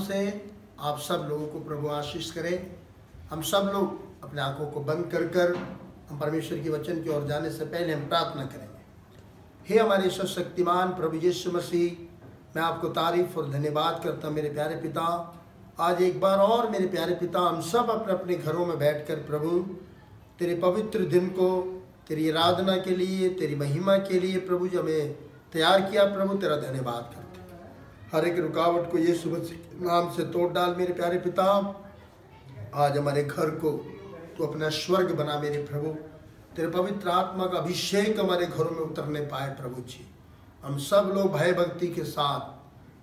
से आप सब लोगों को प्रभु आशीष करें। हम सब लोग अपने आंखों को बंद कर कर हम परमेश्वर के वचन की ओर जाने से पहले हम प्रार्थना करेंगे। हे हमारे सर्वशक्तिमान प्रभु यीशु मसीह, मैं आपको तारीफ और धन्यवाद करता हूँ मेरे प्यारे पिता। आज एक बार और मेरे प्यारे पिता हम सब अपने अपने घरों में बैठकर प्रभु तेरे पवित्र दिन को तेरी आराधना के लिए, तेरी महिमा के लिए प्रभु जो हमें तैयार किया, प्रभु तेरा धन्यवाद करते हैं। हर एक रुकावट को यीशु मसीह के नाम से तोड़ डाल मेरे प्यारे पिता। आज हमारे घर को तू अपना स्वर्ग बना मेरे प्रभु। तेरे पवित्र आत्मा का अभिषेक हमारे घरों में उतरने पाए प्रभु जी। हम सब लोग भय भक्ति के साथ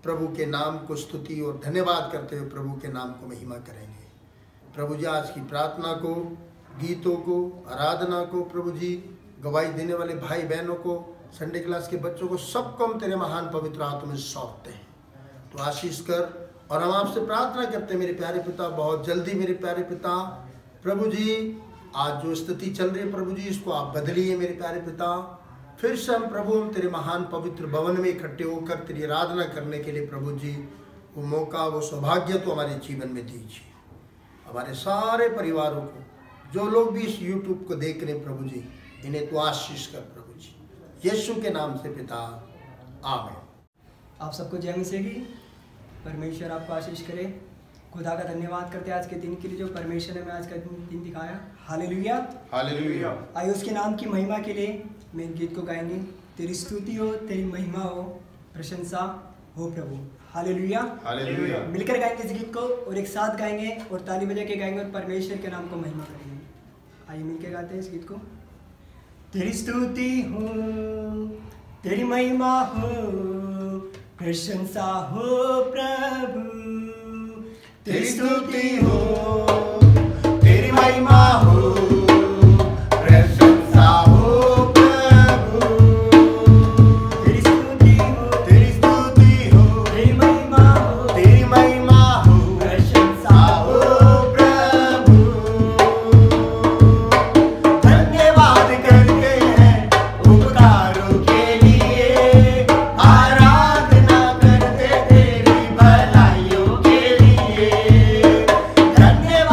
प्रभु के नाम को स्तुति और धन्यवाद करते हुए प्रभु के नाम को महिमा करेंगे। प्रभु जी आज की प्रार्थना को, गीतों को, आराधना को, प्रभु जी गवाही देने वाले भाई बहनों को, संडे क्लास के बच्चों को, सबको हम तेरे महान पवित्र हाथों में सौंपते हैं। तो आशीष कर। और हम आपसे प्रार्थना करते हैं मेरे प्यारे पिता, बहुत जल्दी मेरे प्यारे पिता प्रभु जी आज जो स्थिति चल रही है प्रभु जी इसको आप बदलिए मेरे प्यारे पिता। फिर से हम प्रभु हम तेरे महान पवित्र भवन में इकट्ठे होकर तेरी आराधना करने के लिए प्रभु जी वो मौका, वो सौभाग्य तो हमारे जीवन में दीजिए। हमारे सारे परिवारों को, जो लोग भी इस यूट्यूब को देख रहे हैं प्रभु जी, इन्हें तो आशीष कर प्रभु जी, यीशु के नाम से पिता, आमीन। आप सबको जय मसीह की। परमेश्वर आपको आशीष करे। खुदा का धन्यवाद करते हैं आज के दिन के लिए जो परमेश्वर ने हमें आज का दिन दिखाया। Hallelujah hallelujah. आइए उसके नाम की महिमा के लिए मैं गीत को गाएंगे। तेरी स्तुति हो, तेरी महिमा हो, प्रशंसा हो प्रभु। Hallelujah hallelujah. मिलकर गाएंगे इस गीत को और एक साथ गाएंगे और ताली बजा के गाएंगे और परमेश्वर के नाम को महिमा करेंगे। आइए मिलकर गाते हैं इस गीत को। तेरी स्तुति हो, तेरी महिमा हो, प्रशंसा हो प्रभु। तेरी स्तुति हो, तेरी महिमा हो, प्रशंसा हो प्रभु। तेरी स्तुति हो, तेरी स्तुति हो, तेरी महिमा हो, तेरी महिमा हो, प्रशंसा हो प्रभु। धन्यवाद करते हैं उपकारों के लिए, आराधना करते तेरी भलाइयों के लिए। धन्यवाद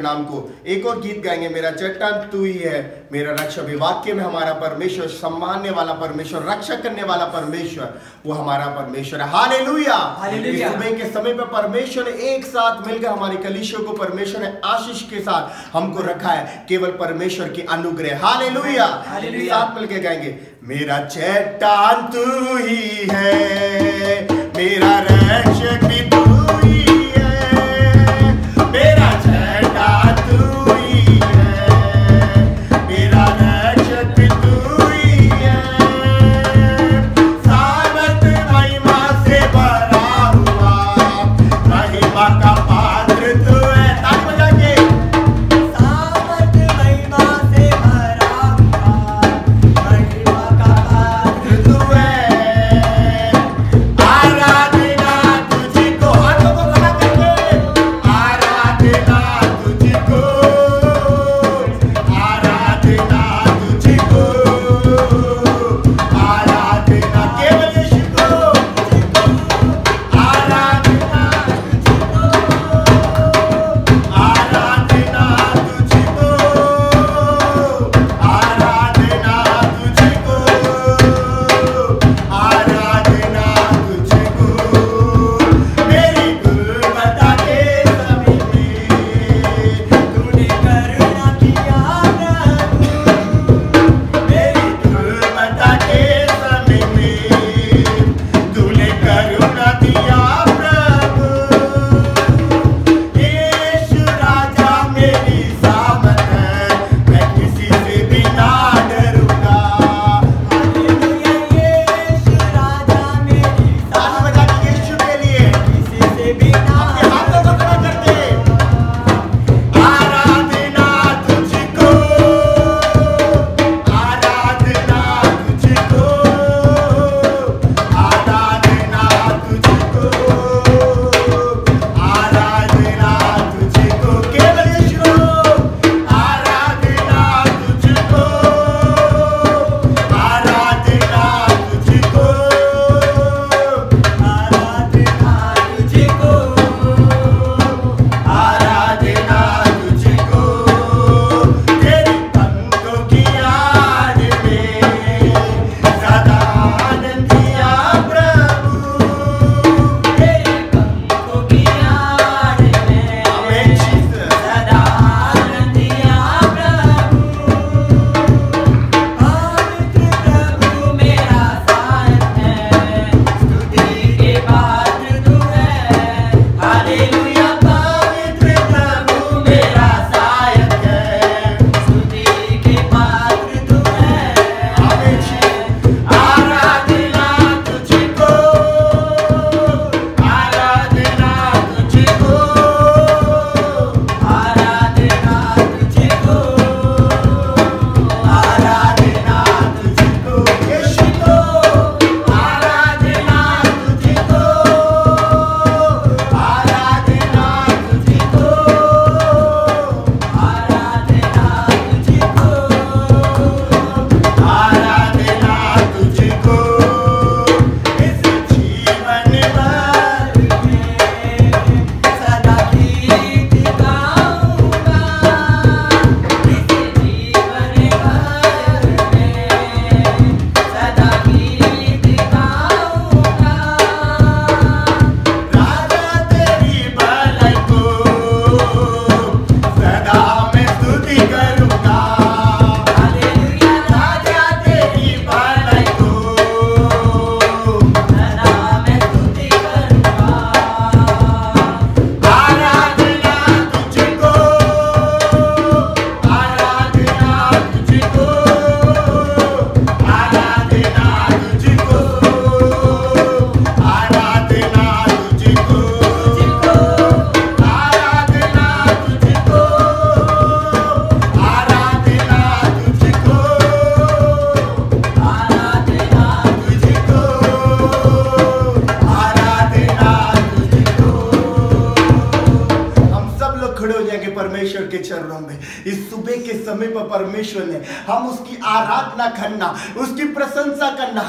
के नाम को। एक और गीत गाएंगे, मेरा चट्टान तू ही है, मेरा रक्षक। वाक्य में हमारा परमेश्वर, सम्मानने वाला परमेश्वर, रक्षा करने वाला परमेश्वर, वो हमारा परमेश्वर है। हालेलुया। हालेलुया। सुबह के समय पर परमेश्वर ने एक साथ मिलकर हमारी कलीसिया को परमेश्वर ने आशीष के साथ हमको रखा है, केवल परमेश्वर की अनुग्रह। हालेलुया। हालेलुया। साथ मिलकर गाएंगे, मेरा चट्टान तू ही है, मेरा रक्षक भी तू ही है, मेरा चट्टान तू ही है, मेरा रक्षक भी तू ही है, सामर्थ महिमा से भरा हुआ, महिमा का पात्र तू है। ताली बजा के, सामर्थ महिमा से भरा हुआ, महिमा का पात्र तू है। आराधना तुझको, हाथों को खड़ा करके, आराधना तुझको, आराधना तुझको, आराधना केवल यीशु को, आराधना तुझको, आराधना तुझको, आराधना तुझको, आराधना तुझको। मेरी गुलबता के समय में तूने करुणा किया प्रभु, मेरी गुलबता के समय में तूने करुणा दिया प्रभु। यीशु राजा मेरी सामत है, मैं किसी से भी ना डरूंगा। हालेलुया। यीशु राजा मेरी ताली बजा के यीशु के लिए किसी से भी ना अपने हाथों को खड़ा करके, आराधना तुझको, आराधना तुझको, आराधना तुझको, आराधना तुझको, केवल यीशु, आराधना तुझको, आराधना तुझको, आराधना तुझको, आराधना तुझको। तेरी पंक्तों की याद में सदा आनंद दिया प्रभु। तेरे पंखों की याद में आमीन जीसस। सदा आनंद दिया प्रभु। पवित्र प्रभु मेरा साथ है, स्तुति के पात्र तू है। हालेलुया। पवित्र प्रभु मेरा साथ है, स्तुति के पात्र तू है। आमीन जीसस। आराधना तुझको, आराधना तुझको, आराधना तुझको, आराधना तुझको, यीशु को, आराधना तुझको, आराधना तुझको, आराधना तुझको, आराधना तुझको। इस जीवन भर सदा गीत गाऊंगा, इस जीवन भर में सदा गीत गाऊंगा। राजा तेरी भलाई को सदा मैं स्तुति करूंगा। हालेलुया। राजा तेरी भलाई को सदा मैं स्तुति करूंगा। आराधना तुझको, आराधना तुझको, आराधना तुझको, आराधना तुझको, आराधना तुझको, आराधना तुझको, आराधना तुझको, आराधना तुझको। हम सब लोग खड़े हो जाएंगे परमेश्वर के चरणों में। इस सुबह के समय पर परमेश्वर ने हम उसकी आराधना करना, उसकी प्रशंसा करना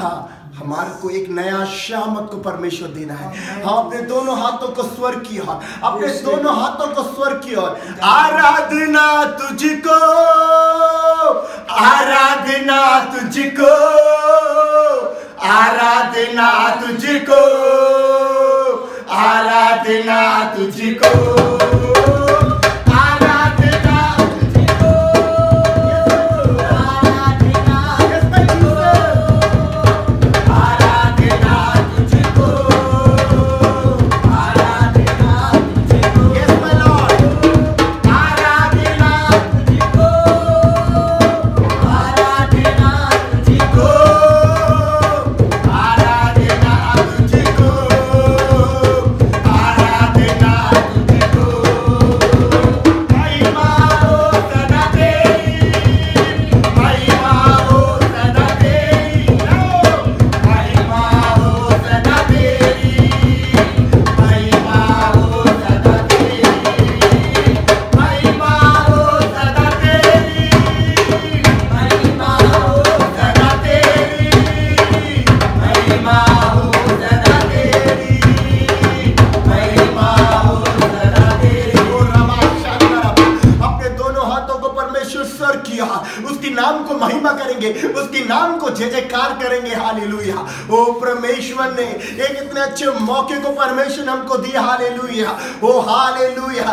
हमारे को एक नया शामत को परमेश्वर देना है। हम अपने दोनों हाथों को स्वर की ओर, अपने दोनों हाथों को स्वर की ओर। आराधना तुझको, आराधना तुझको, आराधना तुझको, आराधना तुझको, उसकी नाम को महिमा करेंगे, उसकी नाम को जय जयकार करेंगे। हालेलुया। ओ परमेश्वर ने एक इतने अच्छे मौके को परमेश्वर ने हमको दिया। हालेलुया। Oh hallelujah.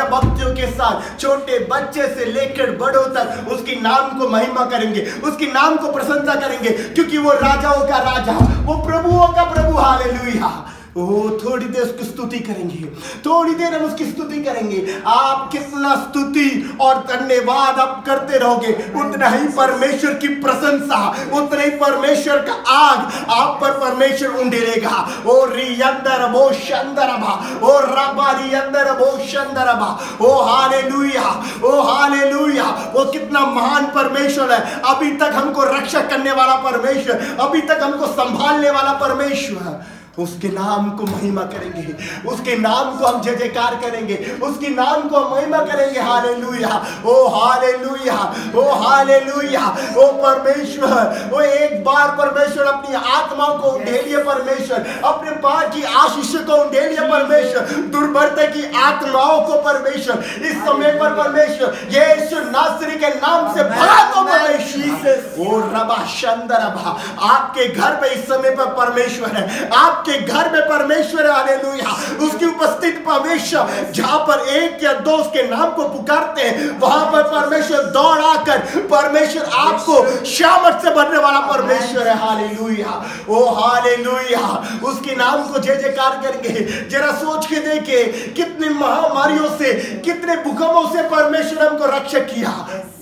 भक्तियों के साथ छोटे बच्चे से लेकर बड़ों तक उसकी नाम को महिमा करेंगे, उसकी नाम को प्रशंसा करेंगे, क्योंकि वो राजाओं का राजा, वो प्रभुओं का प्रभु। हालेलुया। ओ थोड़ी देर उसकी स्तुति करेंगे, थोड़ी देर हम उसकी स्तुति करेंगे। आप कितना स्तुति और धन्यवाद आप करते रहोगे, उतना ही परमेश्वर की प्रशंसा, उतना ही परमेश्वर का आग आप पर परमेश्वर उंडेलेगा। ओ रियंदर वो शंदरबा, ओ रबा रियंदर वो शंदरबा। ओ हालेलुया, ओ हालेलुया। वो कितना महान परमेश्वर है। अभी तक हमको रक्षा करने वाला परमेश्वर, अभी तक हमको संभालने वाला परमेश्वर। उसके नाम को महिमा करेंगे, उसके नाम को हम जय जयकार करेंगे, उसके नाम को हम महिमा करेंगे। Hallelujah. Oh hallelujah, oh hallelujah. ओ परमेश्वर, वो एक बार परमेश्वर अपनी आत्माओं को उंडेलिए परमेश्वर, अपने पार की आशीष को उंडेलिए परमेश्वर, दुर्बलता की आत्माओं को परमेश्वर इस समय पर परमेश्वर यीशु नासरी के नाम से भगा दो परमेश्वर। ओ रबा शंदरबा। आपके घर पे इस समय पर परमेश्वर है, आप के घर में परमेश्वर है। हालेलुया। उसकी उपस्थित परमेश्वर, जहां पर एक या दो उसके नाम को पुकारते हैं, वहां पर परमेश्वर दौड़ आकर परमेश्वर आपको शामत से भरने वाला परमेश्वर है। हालेलुया। Oh hallelujah. उसके नाम को जय जयकार करेंगे। जरा सोच के देखे कितनी महामारियों से, कितने भूकंपों से परमेश्वर हमको रक्षा किया।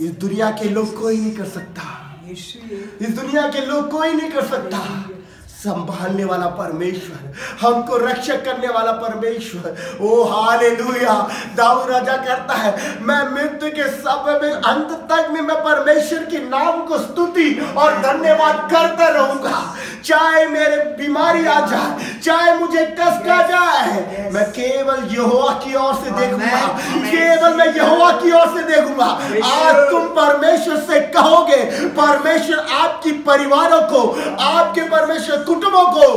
इस दुनिया के लोग कोई नहीं कर सकता, इस दुनिया के लोग कोई नहीं कर सकता। संभालने वाला परमेश्वर, हमको रक्षा करने वाला परमेश्वर। ओ हालेलुया। दाऊद राजा कहता है, मैं मृत्यु के समय में अंत तक में मैं परमेश्वर के नाम को स्तुति और धन्यवाद करता रहूंगा। चाहे मेरे बीमारी आ जाए, चाहे मुझे कष्ट आ जाए, मैं केवल यहोवा की ओर से देखूंगा, केवल मैं यहोवा की ओर से देखूंगा। आज तुम परमेश्वर से कहोगे, परमेश्वर आपकी परिवारों को, आपके परमेश्वर कुटुंबों को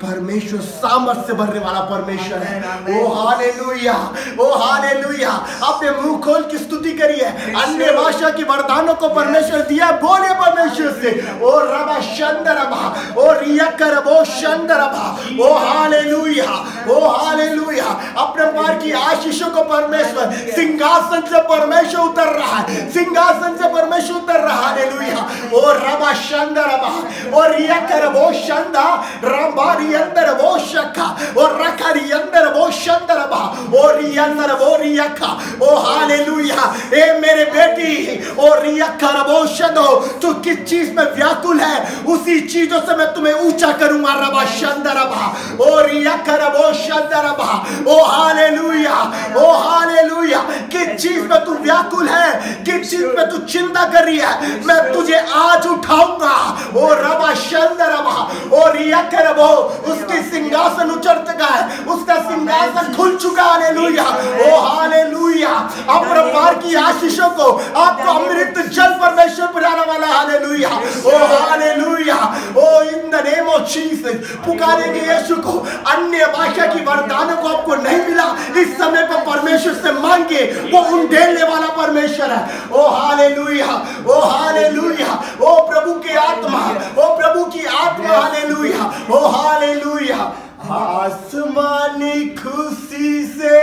परमेश्वर सामर्थ से भरने वाला परमेश्वर है। ओ हालेलुया, ओ हालेलुया। अपने मुंह खोल की स्तुति करिए। अन्य भाषा की वरदानों को परमेश्वर दिया, बोले परमेश्वर से। ओ रबा शंदरबा, ओ रियकर वो शंदरबा। ओ हालेलुया, ओ हालेलुया। अपने पार की आशीषों को परमेश्वर, सिंहासन से परमेश्वर उतर रहा है, सिंहासन से परमेश्वर उतर रहा है। हालेलुया। ओ रबा शंदरबा, ओ रियकर वो शंदा रबा अंदर वो शक्का और रखरी अंदर वो शंदरबा और अंदर वो रियका। ओ हालेलुया। ए मेरे बेटी, ओ रियका वो शंदो, तू किस चीज में व्याकुल है, उसी चीजों से मैं तुम्हें ऊंचा करूंगा। रबा शंदरबा, ओ रियका वो शंदरबा। ओ हालेलुया, ओ हालेलुया। किस चीज में तू व्याकुल है, किस चीज में तू चिंता कर रही है, मैं तुझे आज उठाऊंगा। ओ रबा शंदरबा, ओ रियका वो, उसकी सिंहासन उचर चुका है, उसका सिंहासन खुल चुका। Hallelujah, oh hallelujah. अपरंपार की आशीषों को आपको अमृत जल परमेश्वर पिलाने वाला। Hallelujah, oh hallelujah. Oh in the name of Jesus, पुकारेंगे यीशु को। अन्य भाषा की वरदानों को आपको नहीं मिला, इस समय पर परमेश्वर से मांगे, वो उंडेलने वाला परमेश्वर है। ओ हालेलुया, ओ हालेलुया, ओ प्रभु की आत्मा, ओ प्रभु की आत्मा, हालेलुया, ओ हालेलुया। आसमानी खुशी से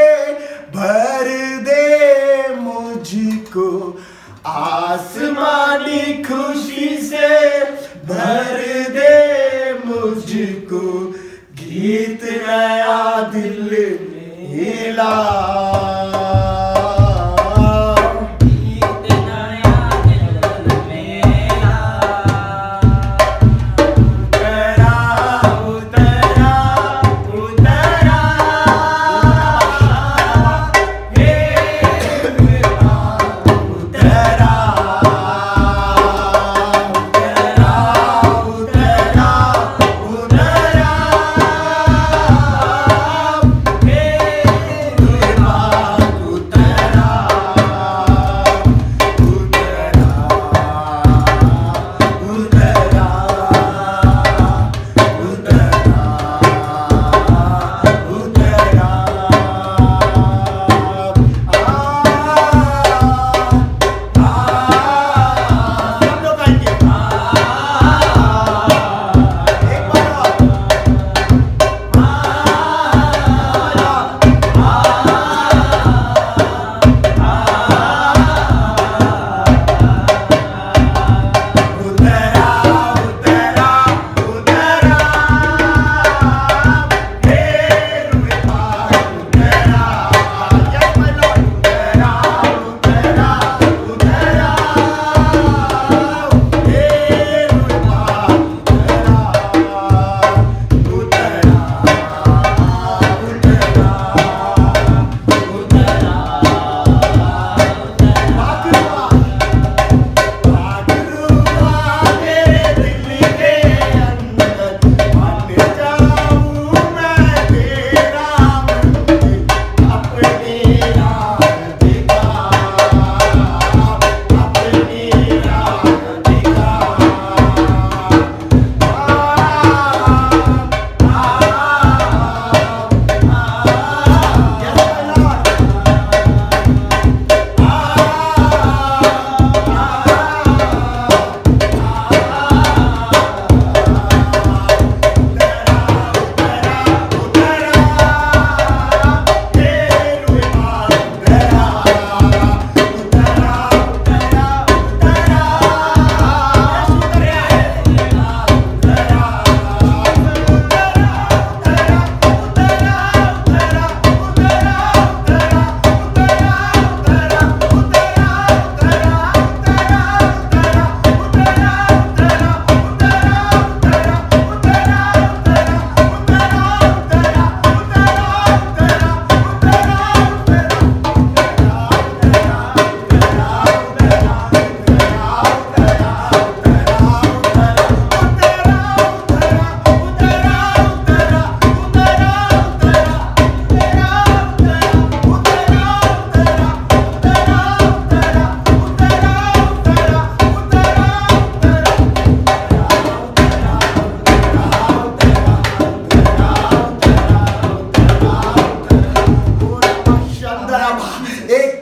भर दे मुझको, आसमानी खुशी से भर दे मुझको, गीत नया दिल में ला, गीत नया दिल में ला, उतरा उतरा उतरा,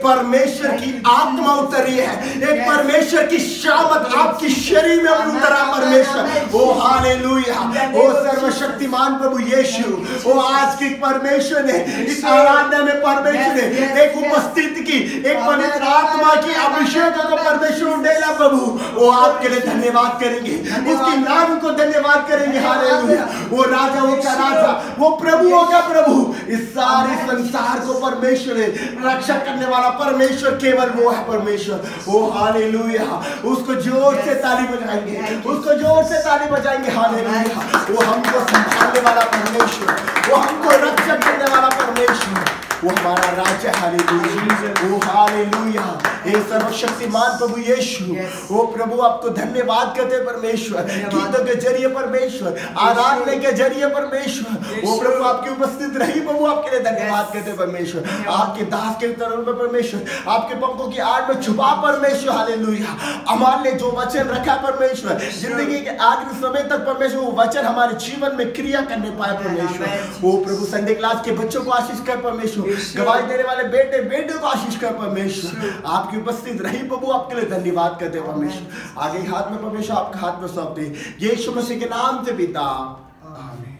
परमेश्वर की आत्मा उतरी है, एक परमेश्वर की शामत आपकी शरीर में उतरा परमेश्वर। ओ हालेलुया, ओ सर्वशक्तिमान प्रभु यीशु, ओ आज की परमेश्वर ने इस आराधना में परमेश्वर ने एक उपस्थिति की, एक पवित्र आत्मा की अभिषेक को परमेश्वर उंडेला प्रभु। वो आपके लिए धन्यवाद करेंगे, उसकी नाम को धन्यवाद करेंगे। हालेलुया, वो राजाओं का राजा, वो प्रभुओं का प्रभु, इस सारे संसार को परमेश्वर ने रक्षा करने वाला परमेश्वर केवल वो है परमेश्वर। ओ हालेलुया, उसको जोर से ताली बजाएंगे, उसको जोर से ताली बजाएंगे। हालेलुया, वो हमको संभालने वाला परमेश्वर, वो हमको रक्षा करने वाला परमेश्वर। वो हमारा राजा। Hallelujah, oh hallelujah. हे सर्वशक्तिमान प्रभु यीशु, ओ प्रभु आपको धन्यवाद करते परमेश्वर, गीतों के जरिए परमेश्वर, आराधना के जरिए परमेश्वर, ओ प्रभु आपकी उपस्थित रही प्रभु, आपके लिए धन्यवाद करते परमेश्वर। आपके दास के तरफ में परमेश्वर, आपके पंखों की आड़ में छुपा परमेश्वर। हालेलुया, हमारे लिए जो वचन रखा परमेश्वर, जिंदगी के आखिरी समय तक परमेश्वर वो वचन हमारे जीवन में क्रिया करने पाए परमेश्वर। ओ प्रभु संडे क्लास के बच्चों को आशीष कर परमेश्वर, गवाही देने वाले बेटे बेटे को आशीष कर परमेश्वर। आपकी उपस्थित रही प्रभु, आपके लिए धन्यवाद करते परमेश्वर। आगे हाथ में परमेश्वर आपके हाथ में सौंपते यीशु मसीह के नाम से पिता, आमीन।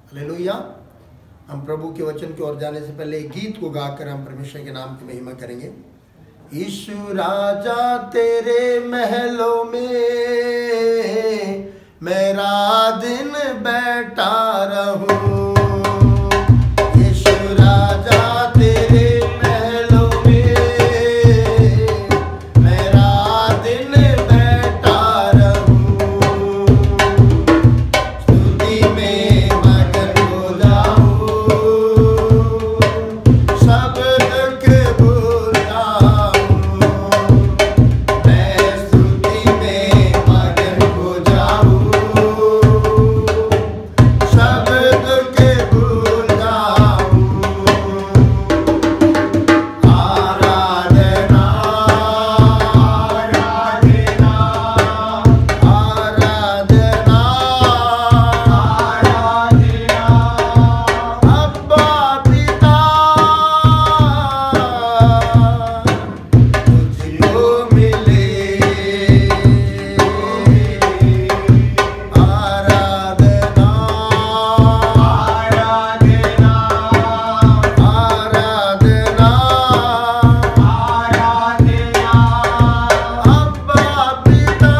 हालेलुया। हम प्रभु के वचन की ओर जाने से पहले एक गीत को गाकर हम परमेश्वर के नाम की महिमा करेंगे। यीशु राजा तेरे महलों में मेरा दिन बैठा रहूं, यीशु राजा तेरे महलों में मेरा दिन बैठा रहूं, स्तुति में मगन हो जाऊं, सब दुख भूल जाऊं, मैं स्तुति में मगन हो जाऊं, सब दुख भूल जाऊं। आराधना आराधना आराधना आराधना अब्बा पिता तुझको मिले, आराधना आराधना आराधना आराधना अब्बा पिता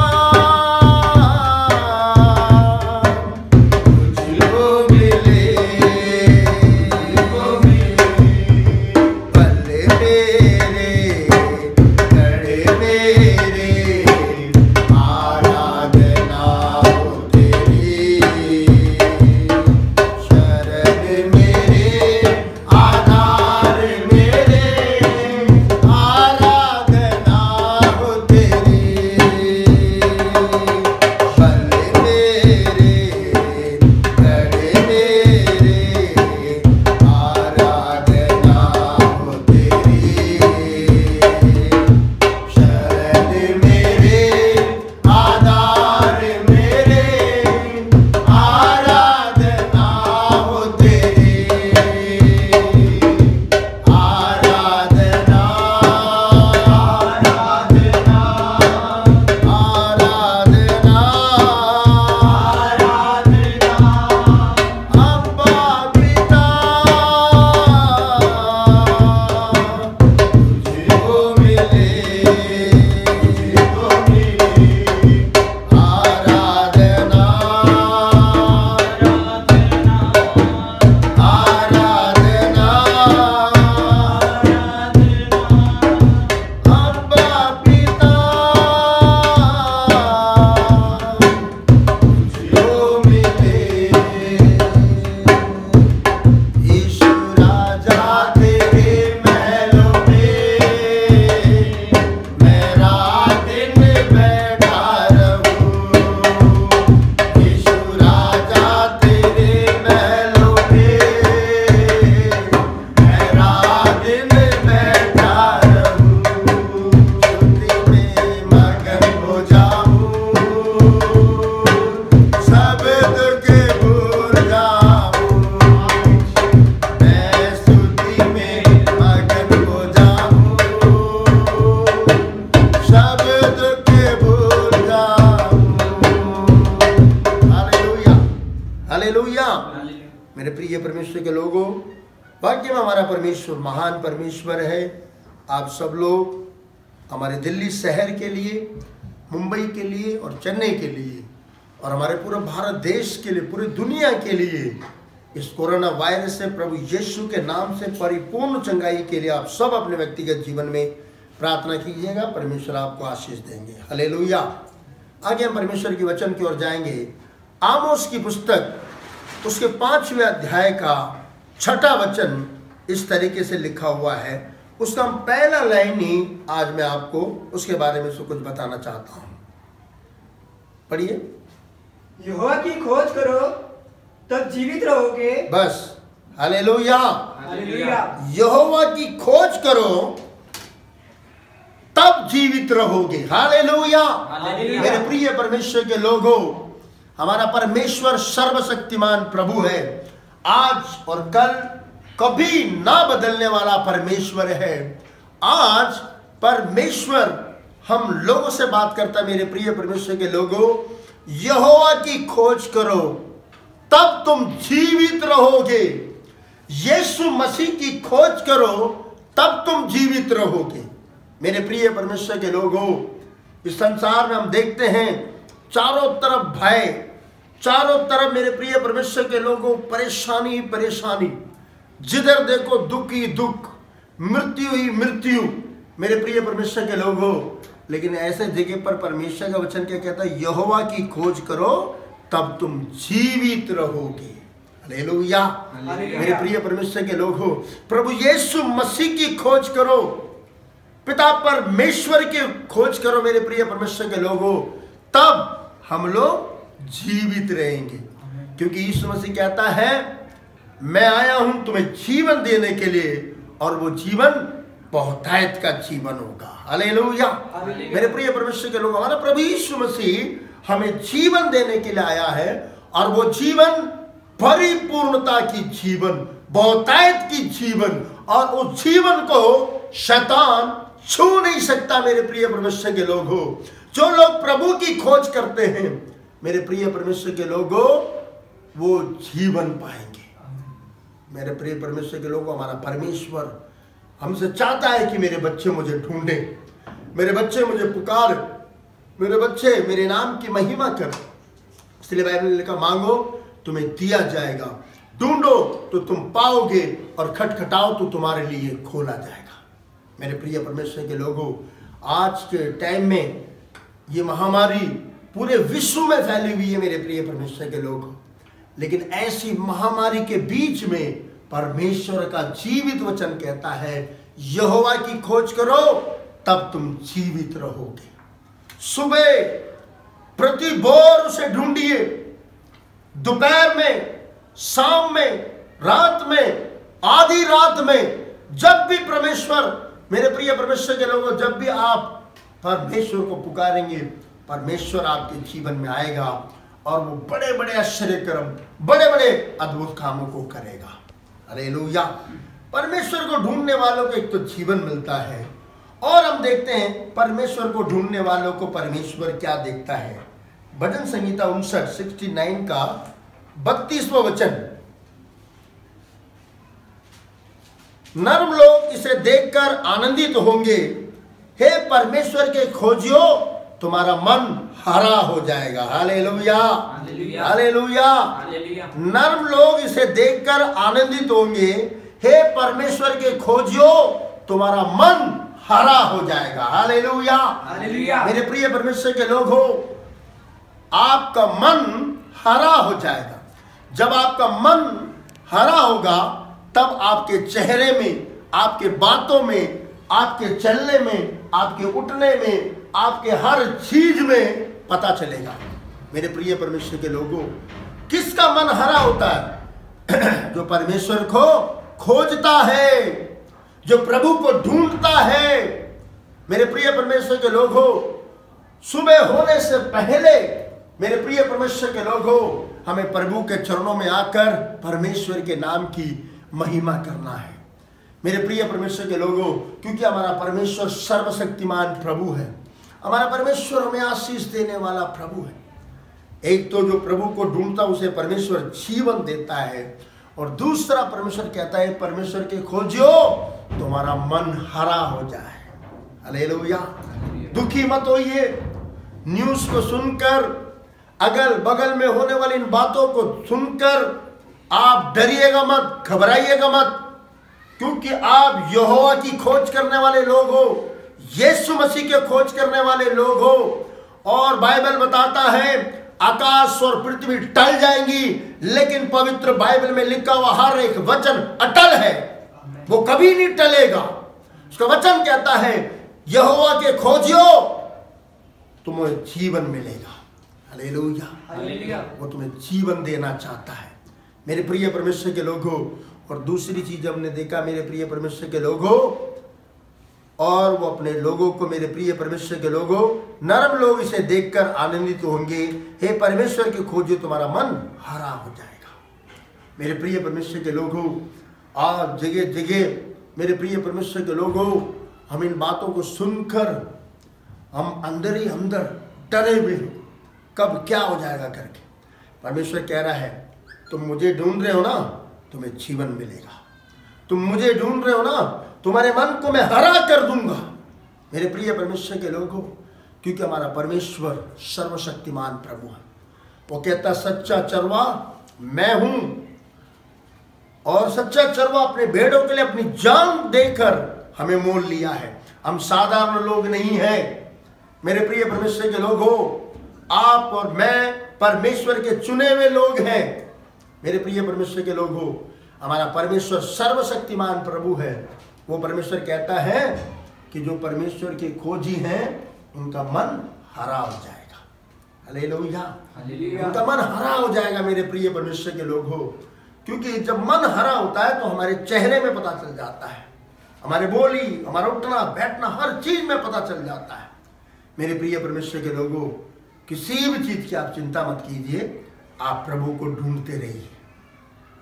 तुझको मिले, पल मेरे गढ़ मेरे आराधना हो तेरी, शरण मेरे आधार मेरे आराधना हो तेरी, पल मेरे गढ़ मेरे आराधना हो तेरी, शरण मेरे आधार मेरे आराधना हो तेरी, आराधना आराधना आराधना आराधना अब्बा पिता तुझको मिले, आराधना आराधना अब्बा पिता तुझको मिले, यीशु राजा तेरे महलों में मेरा दिन बैठा रहूं, यीशु राजा तेरे महलों में मेरा दिन बैठा रहूं, स्तुति में मगन हो जाऊं, सब दुख भूल जाऊं, मैं स्तुति में मगन हो जाऊं, सब दुख भूल जाऊं। Hallelujah, hallelujah. मेरे प्रिय परमेश्वर के लोगों, वाकई में हमारा परमेश्वर महान परमेश्वर है। आप सब लोग हमारे दिल्ली शहर के लिए, मुंबई के लिए और चेन्नई के लिए और हमारे पूरे भारत देश के लिए, पूरी दुनिया के लिए इस कोरोना वायरस से प्रभु यीशु के नाम से परिपूर्ण चंगाई के लिए आप सब अपने व्यक्तिगत जीवन में प्रार्थना कीजिएगा। परमेश्वर आपको आशीष देंगे। हालेलुया। आगे हम परमेश्वर के वचन की ओर जाएंगे। आमोस की पुस्तक उसके 5वें अध्याय का 6वां वचन इस तरीके से लिखा हुआ है। उसका पहला लाइन ही आज मैं आपको उसके बारे में से कुछ बताना चाहता हूं। पढ़िए। यहोवा की खोज करो तब जीवित रहोगे। बस, हालेलुया। हालेलुया। यहोवा की खोज करो तब जीवित रहोगे। हालेलुया। हालेलुया। मेरे प्रिय परमेश्वर के लोगों, हमारा परमेश्वर सर्वशक्तिमान प्रभु है। आज और कल कभी ना बदलने वाला परमेश्वर है। आज परमेश्वर हम लोगों से बात करता है। मेरे प्रिय परमेश्वर के लोगों, यहोवा की खोज करो तब तुम जीवित रहोगे। यीशु मसीह की खोज करो तब तुम जीवित रहोगे। मेरे प्रिय परमेश्वर के लोगों, इस संसार में हम देखते हैं चारों तरफ भय, चारों तरफ मेरे प्रिय परमेश्वर के लोगों परेशानी ही परेशानी, जिधर देखो दुख ही दुख, मृत्यु ही मृत्यु। मेरे प्रिय परमेश्वर के लोगों, लेकिन ऐसे जगह पर परमेश्वर का वचन क्या कहता है? यहोवा की खोज करो तब तुम जीवित रहोगे। हालेलुया। मेरे प्रिय परमेश्वर के लोगों, प्रभु यीशु मसीह की खोज करो, पिता परमेश्वर की खोज करो मेरे प्रिय परमेश्वर के लोगों, तब हम लोग जीवित रहेंगे। क्योंकि यीशु मसीह कहता है, मैं आया हूं तुम्हें जीवन देने के लिए, और वो जीवन बहुतायत का जीवन होगा। हालेलुया। मेरे प्रिय परमेश्वर के लोग, हमारा प्रभु यीशु मसीह हमें जीवन देने के लिए आया है, और वो जीवन परिपूर्णता की जीवन, बहुतायत की जीवन, और उस जीवन को शैतान छू नहीं सकता। मेरे प्रिय परमेश्वर के लोगों, जो लोग प्रभु की खोज करते हैं मेरे प्रिय परमेश्वर के लोगों, वो जीवन पाएंगे। मेरे प्रिय परमेश्वर के लोगों, हमारा परमेश्वर हमसे चाहता है कि मेरे बच्चे मुझे ढूंढे, मेरे बच्चे मुझे पुकार, मेरे बच्चे मेरे नाम की महिमा कर। इसलिए बाइबल ने लिखा, मांगो तुम्हें दिया जाएगा, ढूंढो तो तुम पाओगे, और खटखटाओ तो तुम्हारे लिए खोला जाएगा। मेरे प्रिय परमेश्वर के लोगों, आज के टाइम में ये महामारी पूरे विश्व में फैली हुई है मेरे प्रिय परमेश्वर के लोगों, लेकिन ऐसी महामारी के बीच में परमेश्वर का जीवित वचन कहता है, यहोवा की खोज करो तब तुम जीवित रहोगे। सुबह प्रति भोर उसे ढूंढिए, दोपहर में, शाम में, रात में, आधी रात में, जब भी परमेश्वर, मेरे प्रिय परमेश्वर के लोगों, जब भी आप परमेश्वर को पुकारेंगे, परमेश्वर आपके जीवन में आएगा, और वो बड़े बड़े आश्चर्य कर्म, बड़े बड़े अद्भुत कामों को करेगा। हालेलुया। परमेश्वर को ढूंढने वालों को एक तो जीवन मिलता है, और हम देखते हैं परमेश्वर को ढूंढने वालों को परमेश्वर क्या देखता है। भजन संहिता 69 का 32वां वचन, नर्म लोग इसे देखकर आनंदित होंगे, हे परमेश्वर के खोजियो तुम्हारा मन हरा हो जाएगा। हालेलुया। हालेलुया। नर्म लोग इसे देखकर आनंदित होंगे, हे परमेश्वर के खोजियो तुम्हारा मन हरा हो जाएगा। हालेलुया। मेरे प्रिय परमेश्वर के लोग हो, आपका मन हरा हो जाएगा। जब आपका मन हरा होगा, तब आपके चेहरे में, आपके बातों में, आपके चलने में, आपके उठने में, आपके हर चीज में पता चलेगा। मेरे प्रिय परमेश्वर के लोगों, किसका मन हरा होता है? जो परमेश्वर को खोजता है, जो प्रभु को ढूंढता है। मेरे प्रिय परमेश्वर के लोगों, सुबह होने से पहले मेरे प्रिय परमेश्वर के लोगों, हमें प्रभु के चरणों में आकर परमेश्वर के नाम की महिमा करना है। मेरे प्रिय परमेश्वर के लोगों, क्योंकि हमारा परमेश्वर सर्वशक्तिमान प्रभु है, हमारा परमेश्वर हमें आशीष देने वाला प्रभु है। एक तो जो प्रभु को ढूंढता उसे परमेश्वर जीवन देता है, और दूसरा परमेश्वर कहता है, परमेश्वर के खोजियो तुम्हारा मन हरा हो जाए। हालेलुया। दुखी मत होइए न्यूज को सुनकर, अगल बगल में होने वाली इन बातों को सुनकर आप डरिएगा मत, घबराइएगा मत, क्योंकि आप यहोवा की खोज करने वाले लोग हो, यीशु मसीह के खोज करने वाले लोग हो। और बाइबल बताता है आकाश और पृथ्वी टल जाएंगी, लेकिन पवित्र बाइबल में लिखा हुआ हर एक वचन अटल है, वो कभी नहीं टलेगा। उसका वचन कहता है, यहोवा के खोजियो तुम्हें जीवन मिलेगा। Hallelujah, hallelujah. वो तुम्हें जीवन देना चाहता है मेरे प्रिय परमेश्वर के लोगों। और दूसरी चीज हमने देखा मेरे प्रिय परमेश्वर के लोगों, और वो अपने लोगों को, मेरे प्रिय परमेश्वर के लोगों, नरम लोग इसे देखकर आनंदित होंगे। हे परमेश्वर के खोजो तुम्हारा मन हरा हो जाएगा। मेरे प्रिय परमेश्वर के लोगों, आज जगह जगह मेरे प्रिय परमेश्वर के लोगों, हम इन बातों को सुनकर हम अंदर ही अंदर डरे हुए हैं, कब क्या हो जाएगा करके। परमेश्वर कह रहा है, तुम मुझे ढूंढ रहे हो ना, तुम्हें जीवन मिलेगा। तुम मुझे ढूंढ रहे हो ना, तुम्हारे मन को मैं हरा कर दूंगा मेरे प्रिय परमेश्वर के लोगों, क्योंकि हमारा परमेश्वर सर्वशक्तिमान प्रभु है। वो कहता, सच्चा चरवा मैं हूं, और सच्चा चरवा अपने भेड़ों के लिए अपनी जान देकर हमें मोल लिया है। हम साधारण लोग नहीं हैं मेरे प्रिय परमेश्वर के लोगों, आप और मैं परमेश्वर के चुने हुए लोग हैं मेरे प्रिय परमेश्वर के लोगों। हमारा परमेश्वर सर्वशक्तिमान प्रभु है। वो परमेश्वर कहता है कि जो परमेश्वर के खोजी हैं उनका मन हरा हो जाएगा। हालेलुया, उनका मन हरा हो जाएगा मेरे प्रिय परमेश्वर के लोगों। क्योंकि जब मन हरा होता है तो हमारे चेहरे में पता चल जाता है, हमारे बोली, हमारा उठना बैठना, हर चीज में पता चल जाता है मेरे प्रिय परमेश्वर के लोगों। किसी भी चीज की आप चिंता मत कीजिए, आप प्रभु को ढूंढते रहिए।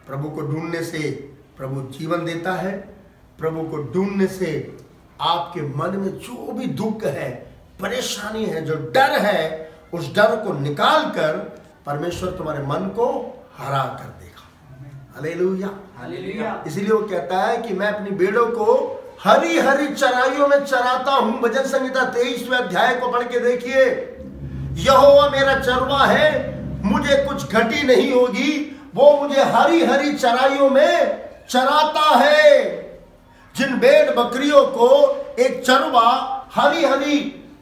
प्रभु को ढूंढने से प्रभु जीवन देता है। प्रभु को ढूंढने से आपके मन में जो भी दुख है, परेशानी है, जो डर है, उस डर को निकाल कर परमेश्वर तुम्हारे मन को हरा कर देगा। Hallelujah, hallelujah. इसलिए वो कहता है कि मैं अपनी भेड़ों को हरी हरी चराइयों में चराता हूं। भजन संहिता 23वें अध्याय को पढ़ के देखिए, यहोवा मेरा चरवा है, मुझे कुछ घटी नहीं होगी। वो मुझे हरी हरी चराइयों में चराता है। जिन भेड़ बकरियों को एक चरवा हरी हरी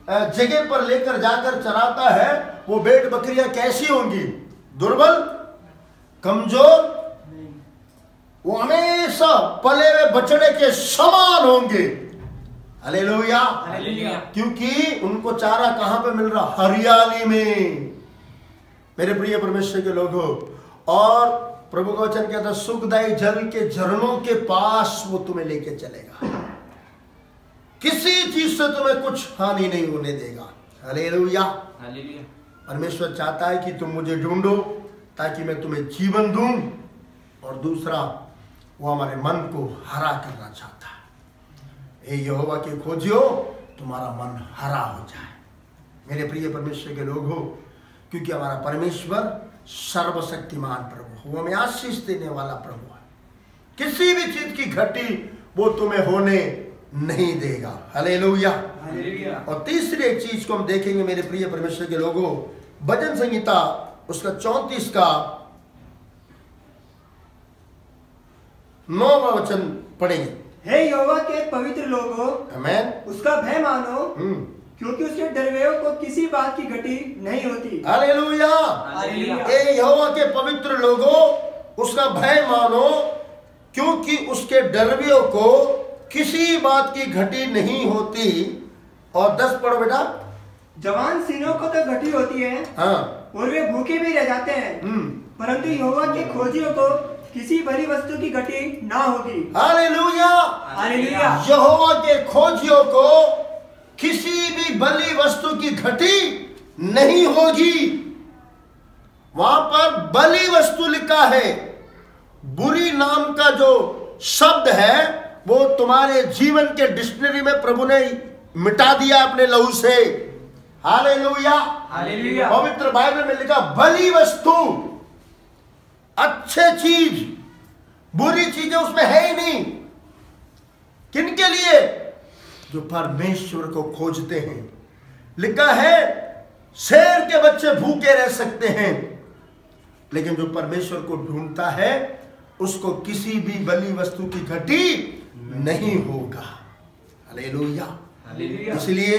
जगह पर लेकर जाकर चराता है, वो भेड़ बकरियां कैसी होंगी? दुर्बल, कमजोर, वो हमेशा पले हुए बछड़े के समान होंगे। Hallelujah, hallelujah. क्योंकि उनको चारा कहां पे मिल रहा? हरियाली में मेरे प्रिय परमेश्वर के लोगों। और प्रभु का वचन कहता है, सुखदायी जल के झरनों के पास वो तुम्हें लेके चलेगा। किसी चीज से तुम्हें कुछ हानि नहीं होने देगा। Hallelujah, hallelujah. परमेश्वर चाहता है कि तुम मुझे ढूंढो ताकि मैं तुम्हें जीवन दूं। और दूसरा, वो हमारे मन को हरा करना चाहता है। हे यहोवा के खोजियो तुम्हारा मन हरा हो जाए मेरे प्रिय परमेश्वर के लोगों। क्योंकि हमारा परमेश्वर सर्वशक्तिमान प्रभु, वो हमें आशीष देने वाला प्रभु है। किसी भी चीज की घटी वो तुम्हें होने नहीं देगा। Hallelujah, hallelujah. और तीसरी एक चीज को हम देखेंगे मेरे प्रिय परमेश्वर के लोगों, भजन संहिता उसका 34 का 9वां वचन पढ़ेंगे। हे यहोवा के पवित्र लोगों, आमीन, उसका भय मानो, क्योंकि उसके डरवेयों को किसी बात की घटी नहीं होती। Hallelujah, hallelujah. ए यहोवा के पवित्र लोगों, उसका भय मानो, क्योंकि उसके डरवियों को किसी बात की घटी नहीं होती। और 10 पढ़ो बेटा। जवान सीनों को तो घटी होती है, हाँ, और वे भूखे भी रह जाते हैं, परंतु यहोवा के खोजियों को किसी भली वस्तु की घटी ना होगी। Hallelujah, hallelujah. यहोवा के खोजियों को किसी भी भली वस्तु की घटी नहीं होगी। वहां पर भली वस्तु लिखा है। बुरी नाम का जो शब्द है वो तुम्हारे जीवन के डिक्शनरी में प्रभु ने मिटा दिया अपने लहू से। Hallelujah, hallelujah. पवित्र बाइबल में लिखा भली वस्तु, अच्छे चीज, बुरी चीजें उसमें है ही नहीं। किनके लिए? जो परमेश्वर को खोजते हैं। लिखा है शेर के बच्चे भूखे रह सकते हैं, लेकिन जो परमेश्वर को ढूंढता है उसको किसी भी भली वस्तु की घटी नहीं होगा। Hallelujah, hallelujah. इसलिए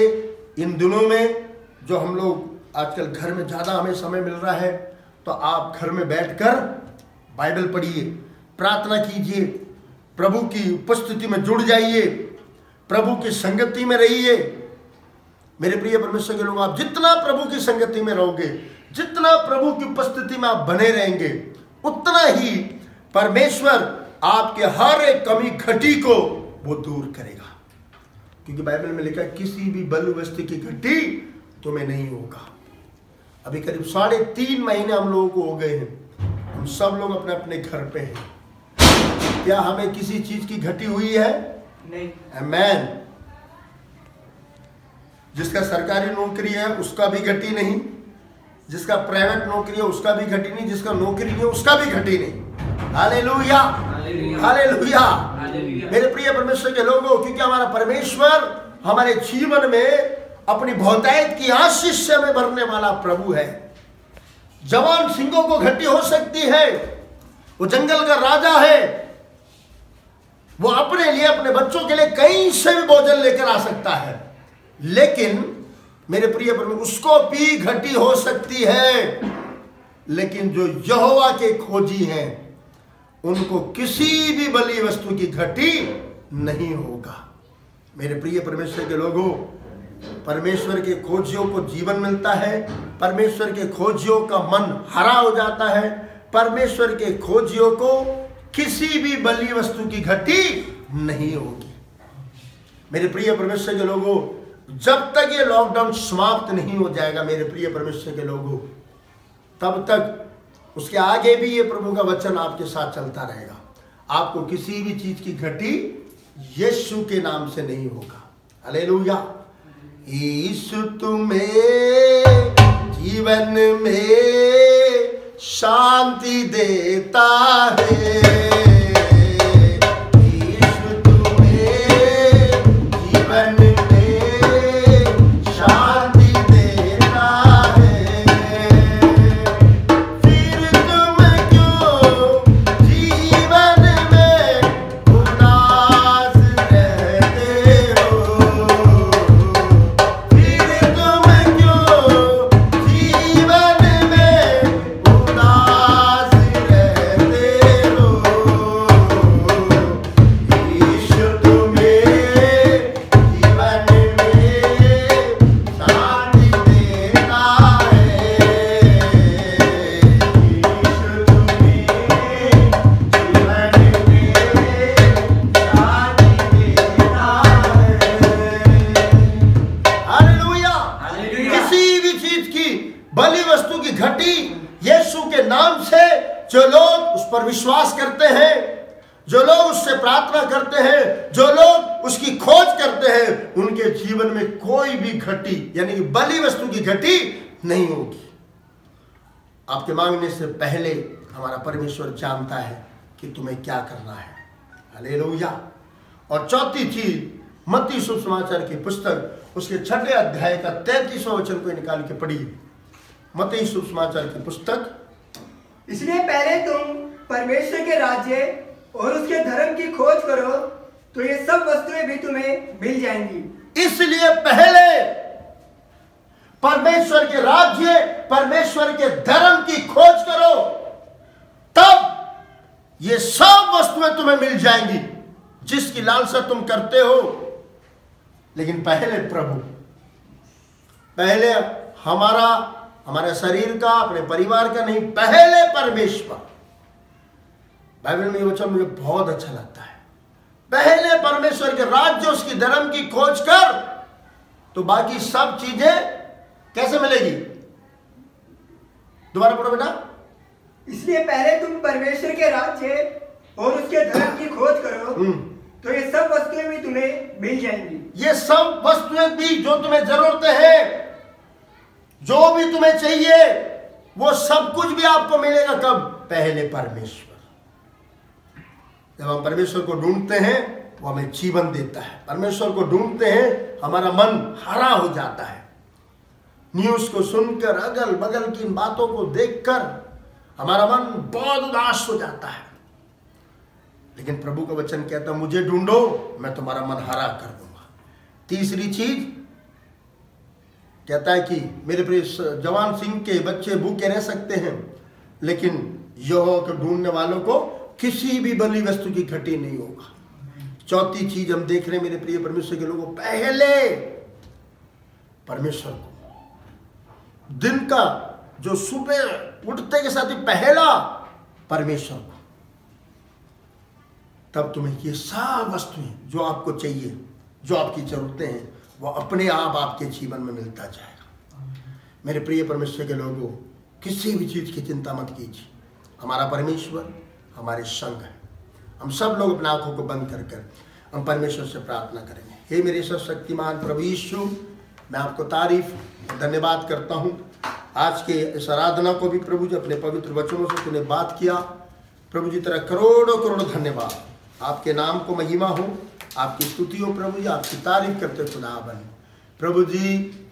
इन दिनों में जो हम लोग आजकल घर में ज़्यादा हमें समय मिल रहा है, तो आप घर में बैठकर बाइबल पढ़िए, प्रार्थना कीजिए, प्रभु की उपस्थिति में जुड़ जाइए, प्रभु की संगति में रहिए। मेरे प्रिय परमेश्वर के लोग, आप जितना प्रभु की संगति में रहोगे, जितना प्रभु की उपस्थिति में आप बने रहेंगे, उतना ही परमेश्वर आपके हर एक कमी घटी को वो दूर करेगा। क्योंकि बाइबल में लिखा है किसी भी बलि वस्तु की घटी तुम्हें नहीं होगा। अभी करीब 3.5 महीने हम लोगों को हो गए हैं, हम सब लोग अपने अपने घर पे हैं। क्या हमें किसी चीज की घटी हुई है? नहीं। आमेन। जिसका सरकारी नौकरी है उसका भी घटी नहीं, जिसका प्राइवेट नौकरी है उसका भी घटी नहीं, जिसका नौकरी नहीं है उसका भी घटी नहीं। Hallelujah, hallelujah. मेरे प्रिय परमेश्वर के लोगों, क्योंकि हमारा परमेश्वर हमारे जीवन में अपनी बहुतायत की आशीष से हमें भरने वाला प्रभु है। जवान सिंहों को घटी हो सकती है, वो जंगल का राजा है, वो अपने लिए अपने बच्चों के लिए कहीं से भी भोजन लेकर आ सकता है, लेकिन मेरे प्रिय परमेश्वर उसको भी घटी हो सकती है। लेकिन जो यहोवा के खोजी हैं उनको किसी भी बलि वस्तु की घटी नहीं होगा। मेरे प्रिय परमेश्वर के लोगों, परमेश्वर के खोजियों को जीवन मिलता है, परमेश्वर के खोजियों का मन हरा हो जाता है, परमेश्वर के खोजियों को किसी भी बलि वस्तु की घटी नहीं होगी। मेरे प्रिय परमेश्वर के लोगों, जब तक ये लॉकडाउन समाप्त नहीं हो जाएगा मेरे प्रिय परमेश्वर के लोगों, तब तक उसके आगे भी ये प्रभु का वचन आपके साथ चलता रहेगा। आपको किसी भी चीज की घटी यीशु के नाम से नहीं होगा। हालेलुया। यीशु तुम्हें जीवन में शांति देता है, यीशु तुम्हें जीवन विश्वास करते हैं, जो लोग उससे प्रार्थना करते हैं, जो लोग उसकी खोज करते हैं, उनके जीवन में कोई भी घटी यानी कि बलि वस्तु की घटी नहीं होगी। आपके मांगने से पहले हमारा परमेश्वर जानता है कि तुम्हें क्या करना है। हालेलुया। और चौथी चीज, मत्ती सुसमाचार की पुस्तक उसके 6 अध्याय का 33वां वचन को निकाल के पढ़िए। मत्ती सुसमाचार की पुस्तक। इसलिए पहले तुम परमेश्वर के राज्य और उसके धर्म की खोज करो, तो ये सब वस्तुएं भी तुम्हें मिल जाएंगी। इसलिए पहले परमेश्वर के राज्य, परमेश्वर के धर्म की खोज करो, तब ये सब वस्तुएं तुम्हें मिल जाएंगी जिसकी लालसा तुम करते हो। लेकिन पहले प्रभु, पहले हमारे शरीर का, अपने परिवार का नहीं, पहले परमेश्वर। बाइबल में ये वचन मुझे बहुत अच्छा लगता है। पहले परमेश्वर के राज्य, उसकी धर्म की खोज कर, तो बाकी सब चीजें कैसे मिलेगी? दोबारा पढ़ो बेटा। इसलिए पहले तुम परमेश्वर के राज्य और उसके धर्म की खोज करो, तो ये सब वस्तुएं भी तुम्हें मिल जाएंगी। ये सब वस्तुएं भी जो तुम्हें जरूरत है, जो भी तुम्हें चाहिए, वो सब कुछ भी आपको मिलेगा। कब? पहले परमेश्वर। जब हम परमेश्वर को ढूंढते हैं, वो हमें जीवन देता है। परमेश्वर को ढूंढते हैं, हमारा मन हरा हो जाता है। न्यूज को सुनकर, अगल बगल की इन बातों को देखकर हमारा मन बहुत उदास हो जाता है। लेकिन प्रभु का वचन कहता है, मुझे ढूंढो, मैं तुम्हारा मन हरा कर दूंगा। तीसरी चीज, कहता है कि मेरे प्रिय जवान सिंह के बच्चे भूखे रह सकते हैं, लेकिन यहोवा को ढूंढने वालों को किसी भी बली वस्तु की घटी नहीं होगा। चौथी चीज हम देख रहे हैं मेरे प्रिय परमेश्वर के लोगों, पहले परमेश्वर को, दिन का जो सुबह उठते के साथ ही पहला परमेश्वर को, तब तुम्हें ये सब वस्तुएं जो आपको चाहिए, जो आपकी जरूरतें हैं, वो अपने आप आपके जीवन में मिलता जाएगा। मेरे प्रिय परमेश्वर के लोगों, किसी भी चीज की चिंता मत कीजिए। हमारा परमेश्वर हमारे संग है। हम सब लोग अपने आंखों को बंद कर कर हम परमेश्वर से प्रार्थना करेंगे। हे मेरे सर्वशक्तिमान प्रभु यीशु, मैं आपको तारीफ धन्यवाद करता हूँ। आज के इस आराधना को भी प्रभु जी अपने पवित्र वचनों से तूने बात किया। प्रभु जी तेरा करोड़ों करोड़ धन्यवाद। आपके नाम को महिमा हो, आपकी स्तुति हो प्रभु जी, आपकी तारीफ करते खुदावन। प्रभु जी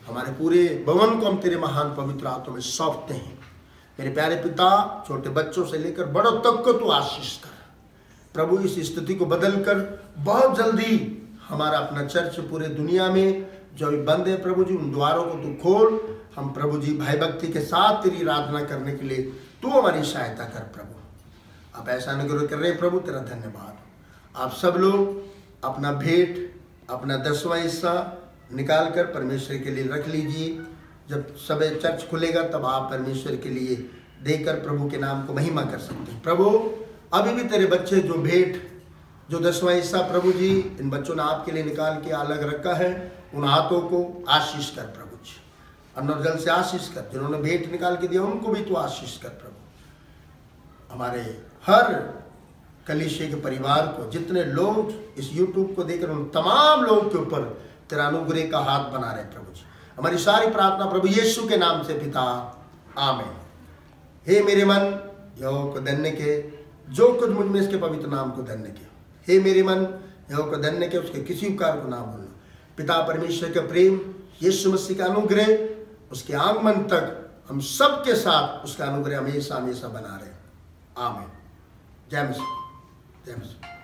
हमारे पूरे भवन को हम तेरे महान पवित्र हाथों में सौंपते हैं। मेरे प्यारे पिता, छोटे बच्चों से लेकर बड़ों तक को तू आशीष कर प्रभु। इस स्थिति को बदल कर बहुत जल्दी हमारा अपना चर्च पूरे दुनिया में जो भी बंद है प्रभु जी, उन द्वारों को तू खोल। हम प्रभु जी भय भक्ति के साथ तेरी आराधना करने के लिए तू हमारी सहायता कर प्रभु। आप ऐसा अनुग्रह कर रहे हैं प्रभु, तेरा धन्यवाद। आप सब लोग अपना भेंट, अपना 10वां हिस्सा निकाल कर परमेश्वर के लिए रख लीजिए। जब सब चर्च खुलेगा तब आप परमेश्वर के लिए देकर प्रभु के नाम को महिमा कर सकते हैं। प्रभु अभी भी तेरे बच्चे जो भेंट, जो 10वां हिस्सा प्रभु जी इन बच्चों ने आपके लिए निकाल के अलग रखा है, उन हाथों को आशीष कर प्रभु जी, अन्न और जल से आशीष कर। जिन्होंने भेंट निकाल के दिया उनको भी तू आशीष कर प्रभु। हमारे हर कलीसिया के परिवार को, जितने लोग इस YouTube को देखकर उन तमाम लोगों के ऊपर तेरा अनुग्रह का हाथ बना रहे प्रभु जी। हमारी सारी प्रार्थना प्रभु यीशु के नाम से पिता, आमीन। हे मेरे मन यहोवा को धन्य के, जो कुछ मुझ में इसके पवित्र नाम को धन्य के। हे मेरे मन यहोवा को धन्य के, उसके किसी उपकार को ना भूलना। पिता परमेश्वर का प्रेम, यीशु मसीह का अनुग्रह, उसके आगमन तक हम सब के साथ उसका अनुग्रह हमेशा हमेशा बना रहे। आमीन। जय मसीह, जय मसीह।